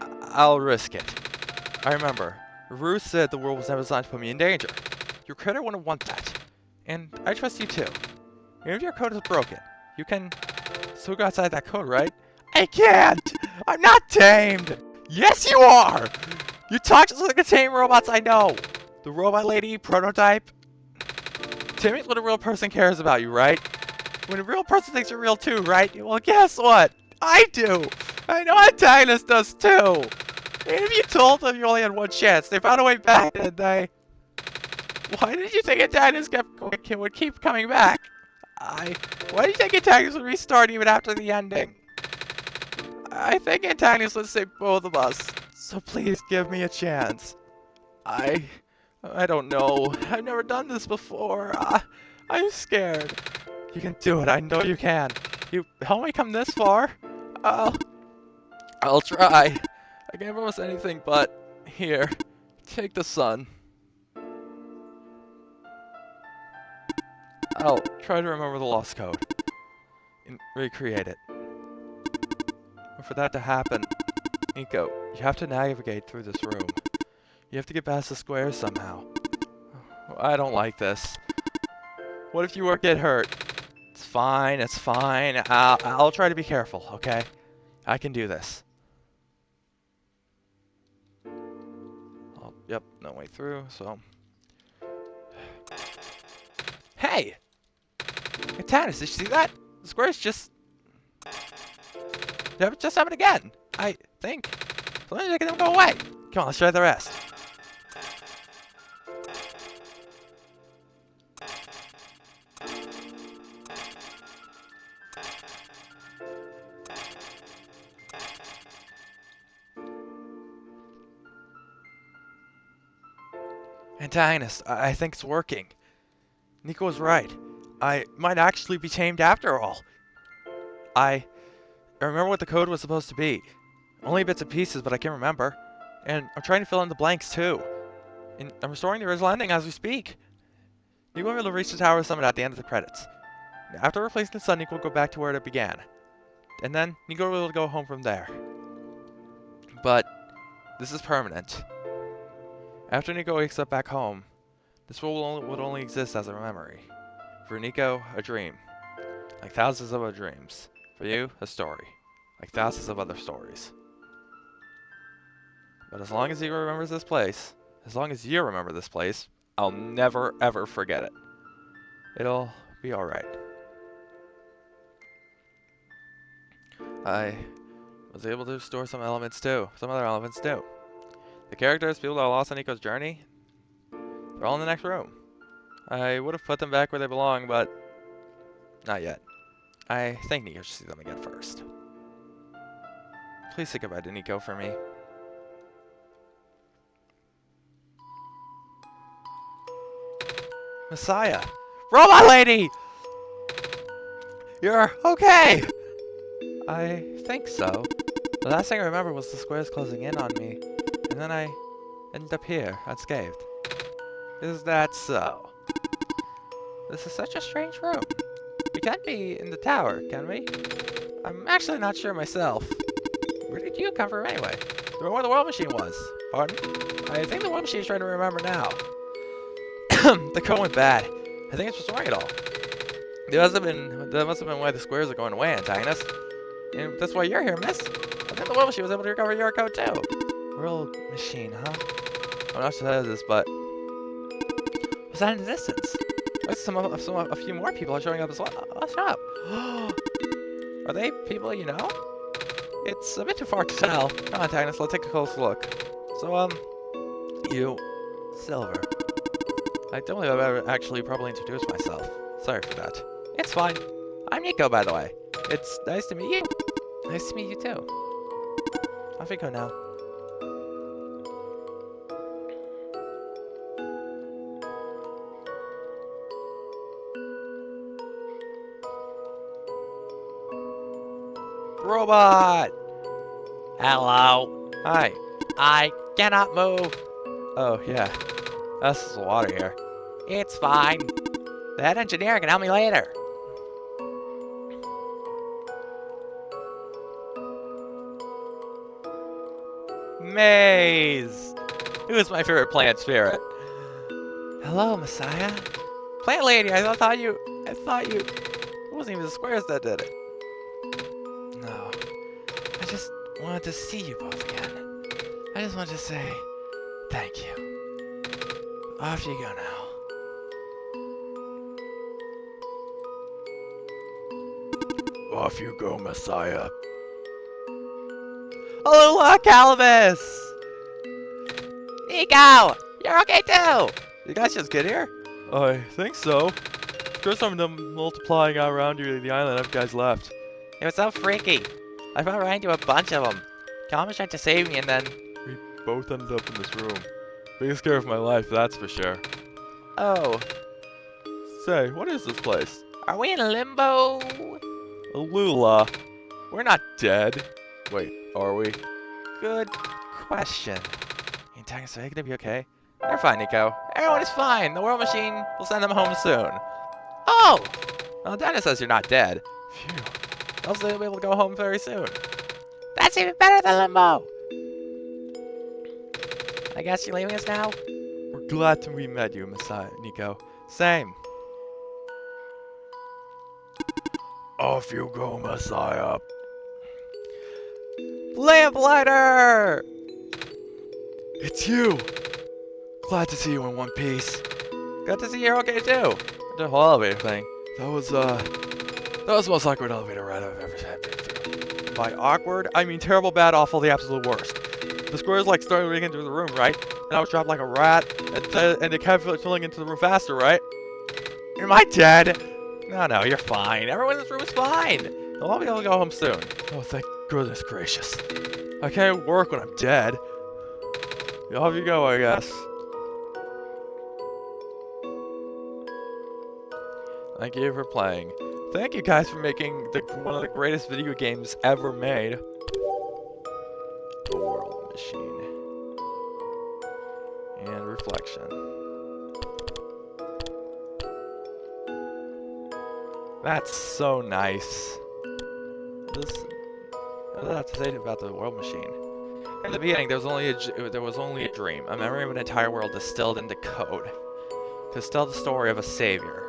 I'll risk it. I remember. Ruth said the world was never designed to put me in danger. Your creator wouldn't want that. And I trust you too. Even if your code is broken, you can still go outside that code, right? I can't! I'm not tamed! Yes, you are! You talk just like the tame robots I know! The robot lady, proto-type. Taming's what a real person cares about you, right? When a real person thinks you're real too, right? Well, guess what? I do! I know Antagonist does too! Even if you told them you only had one chance, they found a way back, didn't they? Why did you think Antagonist would keep coming back? Why do you think Antagonist would restart even after the ending? I think Antagonist would save both of us. So please give me a chance. I don't know. I've never done this before. I'm scared. You can do it. I know you can. You help me come this far? I'll try. I can't promise anything, but here, take the sun. I'll try to remember the lost code and recreate it. But for that to happen, Niko, you have to navigate through this room. You have to get past the squares somehow. I don't like this. What if you get hurt? It's fine, it's fine. I'll try to be careful, okay? I can do this. Yep, no way through, so... Hey! Antagonist, did you see that? The squares just happened again, I think. So let me make them go away. Come on, let's try the rest. Antagonist, I think it's working. Niko was right. I might actually be tamed after all. I remember what the code was supposed to be. Only bits and pieces, but I can remember. And I'm trying to fill in the blanks too. And I'm restoring the original ending as we speak. Niko will reach the Tower of Summit at the end of the credits. After replacing the sun, Niko will go back to where it began. And then Niko will go home from there. But this is permanent. After Niko wakes up back home, this world would only exist as a memory. For Niko, a dream. Like thousands of other dreams. For you, a story. Like thousands of other stories. But as long as he remembers this place, as long as you remember this place, I'll never ever forget it. It'll be alright. I was able to restore some elements too. Some other elements too. The characters, people that are lost on Niko's journey, they're all in the next room. I would have put them back where they belong, but not yet. I think Niko should see them again first. Please say goodbye to Niko for me. Messiah! Robot lady! You're okay! I think so. The last thing I remember was the squares closing in on me, and then I ended up here, unscathed. Is that so? This is such a strange room. We can't be in the tower, can we? I'm actually not sure myself. Where did you come from anyway? The room where the world machine was. Pardon? I think the world machine is trying to remember now. The code went bad. I think it's restoring it all. That must have been why the squares are going away, Antagonist. And that's why you're here, miss. I think the world machine was able to recover your code too. World machine, huh? I'm not sure that is this, but what's that in the distance? A few more people are showing up as well. What's up? Are they people you know? It's a bit too far to tell. Come on, Antagonist, let's take a close look. So, you, Silver. I don't believe I've ever actually probably introduced myself. Sorry for that. It's fine. I'm Niko, by the way. It's nice to meet you. Nice to meet you too. Off we go now. Robot! Hello. Hi. I cannot move. Oh, yeah. That's the water here. It's fine. The head engineer can help me later. Maze! Who's my favorite plant spirit? Hello, Messiah. Plant lady, I thought you... It wasn't even the squares that did it. No. I just wanted to see you both again. I just wanted to say thank you. Off you go now. Off you go, Messiah. Hello, Calibus! Niko! You're okay too! You guys just get here? I think so. First time them multiplying out around the island after you guys left. It was so freaky. I ran into a bunch of them. Calibus tried to save me and then... We both ended up in this room. Biggest scare of my life, that's for sure. Oh. Say, what is this place? Are we in limbo? Lula. We're not dead. Wait, are we? Good question. Antagonist, are you gonna be okay? They're fine, Niko. Everyone is fine. The world machine will send them home soon. Oh! Well, Dennis says you're not dead. Phew. Also, they'll be able to go home very soon. That's even better than limbo! I guess you're leaving us now? We're glad to we met you, Messiah, Niko. Same. Off you go, Messiah. Lamplighter! It's you! Glad to see you in one piece. Glad to see you're okay too. The whole elevator thing. That was the most awkward elevator ride I've ever had been through. By awkward, I mean terrible, bad, awful, the absolute worst. The squares like started running into the room, right? And I was dropped like a rat, and they kept filling into the room faster, right? Am I dead? No, you're fine. Everyone in this room is fine. They'll all be able to go home soon. Oh, thank goodness gracious. I can't work when I'm dead. Off you go, I guess. Thank you for playing. Thank you guys for making one of the greatest video games ever made. The World Machine. And Reflection. That's so nice. What does that have to say about the World Machine? In the beginning, there was only a dream, a memory of an entire world distilled into code. To tell the story of a savior.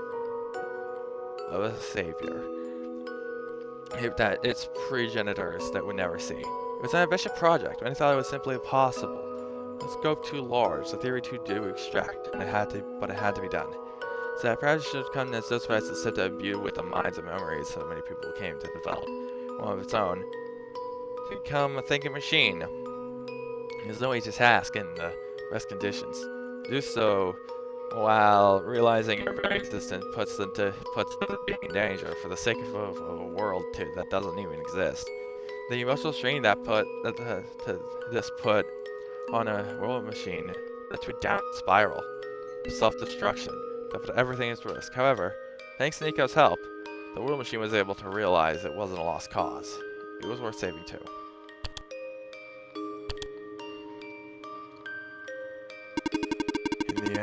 That its progenitors that would never see. It was an ambitious project. Many thought it was simply impossible. The scope too large, the theory too to extract, but it had to be done. So that project should come as those prices set to imbue with the minds and memories so many people came to develop one of its own to become a thinking machine. There's no easy task in the best conditions. Do so while realizing your very existence puts them to being in danger for the sake of a world that doesn't even exist. The emotional strain that this put on a world machine that to a down spiral, self-destruction, that put everything at risk. However, thanks to Niko's help, the world machine was able to realize it wasn't a lost cause. It was worth saving too. In the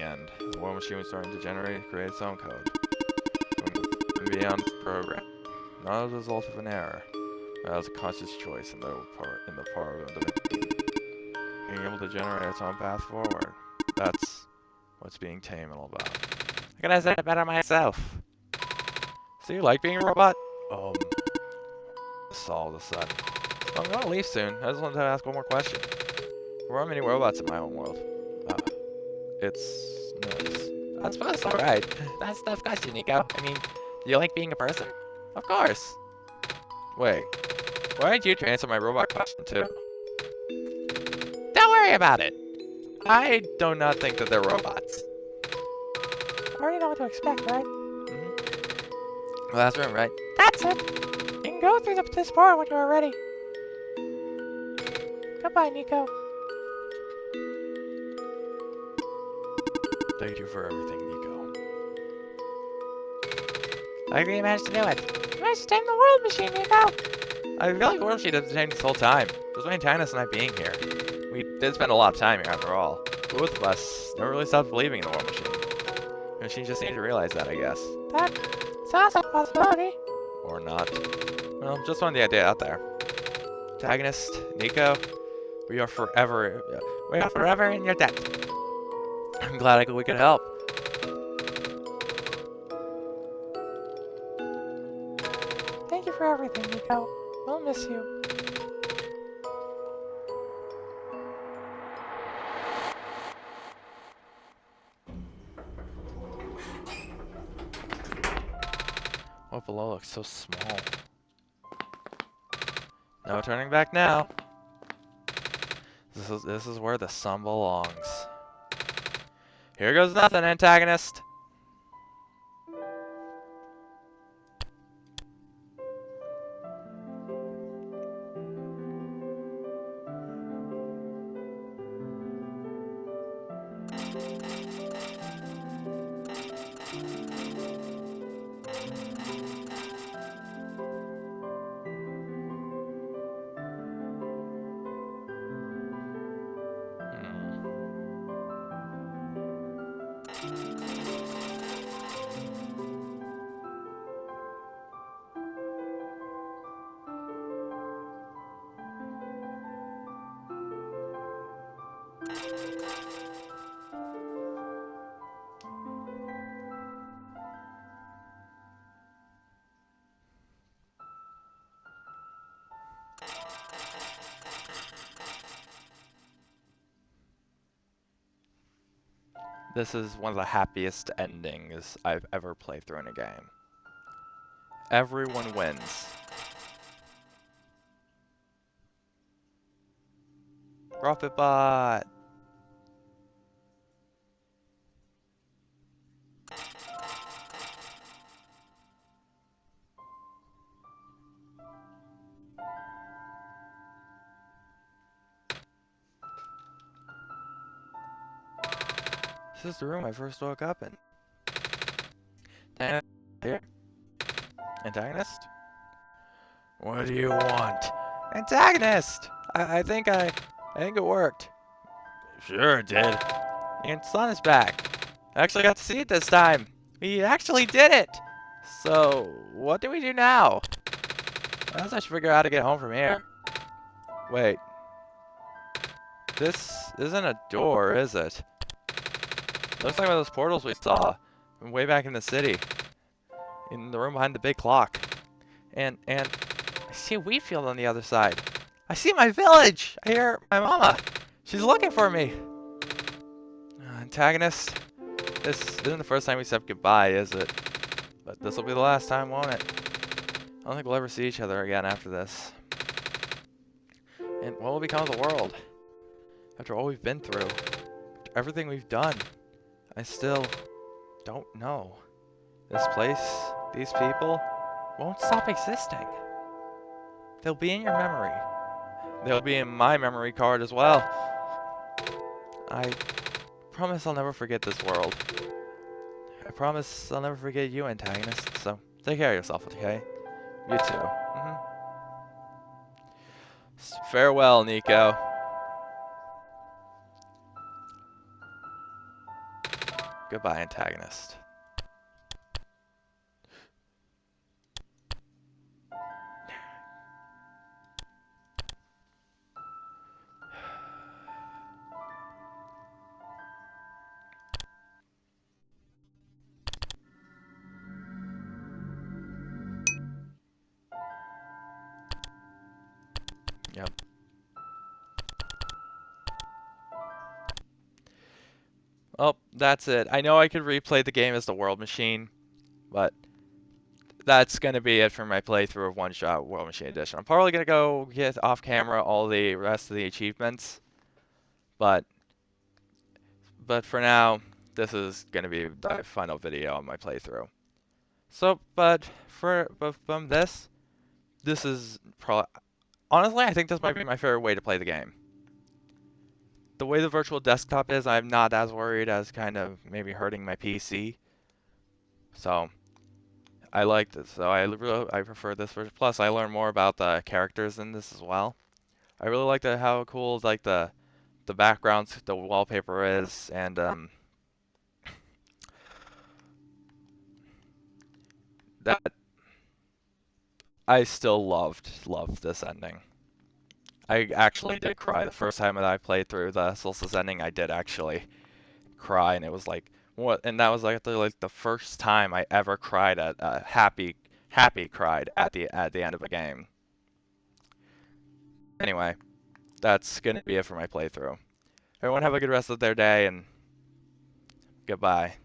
end, the war machine was starting to generate and create its own code. From beyond its program. Not as a result of an error, but as a conscious choice in the power of the machine. Being able to generate its own path forward. That's what's being tame all about. I could have said it better myself. So you like being a robot? All of a sudden. I'm gonna leave soon. I just wanted to ask one more question. There aren't many robots in my own world. It's nice. I suppose alright. That's a tough question, Niko. I mean, do you like being a person? Of course. Wait. Why did you answer my robot question too? Don't worry about it. I do not think that they're robots. I already know what to expect, right? Mm-hmm. Last room, right? That's it. You can go through this door when you are ready. Goodbye, Niko. Thank you for everything, Niko. I think you managed to do it. You managed to tame the world machine, Niko. I feel like the world machine has been tamed this whole time. It was my Antagonist and I being here. We did spend a lot of time here after all. Both of us never really stopped believing in the war machine. The machine just needed to realize that, I guess. That sounds like a possibility. Or not. Well, just wanted the idea out there. Antagonist, Niko, we are forever in your debt. I'm glad we could help. Thank you for everything, Niko. We'll miss you. What below looks so small. No turning back now. This is where the sun belongs. Here goes nothing, Antagonist. This is one of the happiest endings I've ever played through in a game. Everyone wins. Profit bot! This is the room I first woke up in. And here, Antagonist? What do you want? Antagonist! I think it worked. Sure it did. And Sun is back. I actually got to see it this time. We actually did it! So, what do we do now? I guess I should figure out how to get home from here. Wait. This isn't a door, is it? Looks like one of those portals we saw from way back in the city. In the room behind the big clock. And I see a wheat field on the other side. I see my village! I hear my mama. She's looking for me. Antagonist, this isn't the first time we said goodbye, is it? But this will be the last time, won't it? I don't think we'll ever see each other again after this. And what will become of the world? After all we've been through, everything we've done, I still don't know. This place, these people, won't stop existing. They'll be in your memory. They'll be in my memory card as well. I promise I'll never forget this world. I promise I'll never forget you, Antagonist. So take care of yourself, okay? You too. Farewell, Niko. Goodbye, Antagonist. Yep. Oh, that's it. I know I could replay the game as the World Machine, but that's going to be it for my playthrough of OneShot World Machine Edition. I'm probably going to go get off camera all the rest of the achievements, but for now, this is going to be the final video on my playthrough. So, but from this is probably, honestly, I think this might be my favorite way to play the game. The way the virtual desktop is, I'm not as worried as kind of maybe hurting my PC. So, I like this. So I prefer this version. Plus, I learn more about the characters in this as well. I really like how cool like the backgrounds, the wallpaper is, and that I still loved this ending. I actually did cry the first time that I played through the Solstice ending. I did actually cry, and it was like what, and that was like the first time I ever cried at happy cried at the end of a game. Anyway, that's gonna be it for my playthrough. Everyone have a good rest of their day, and goodbye.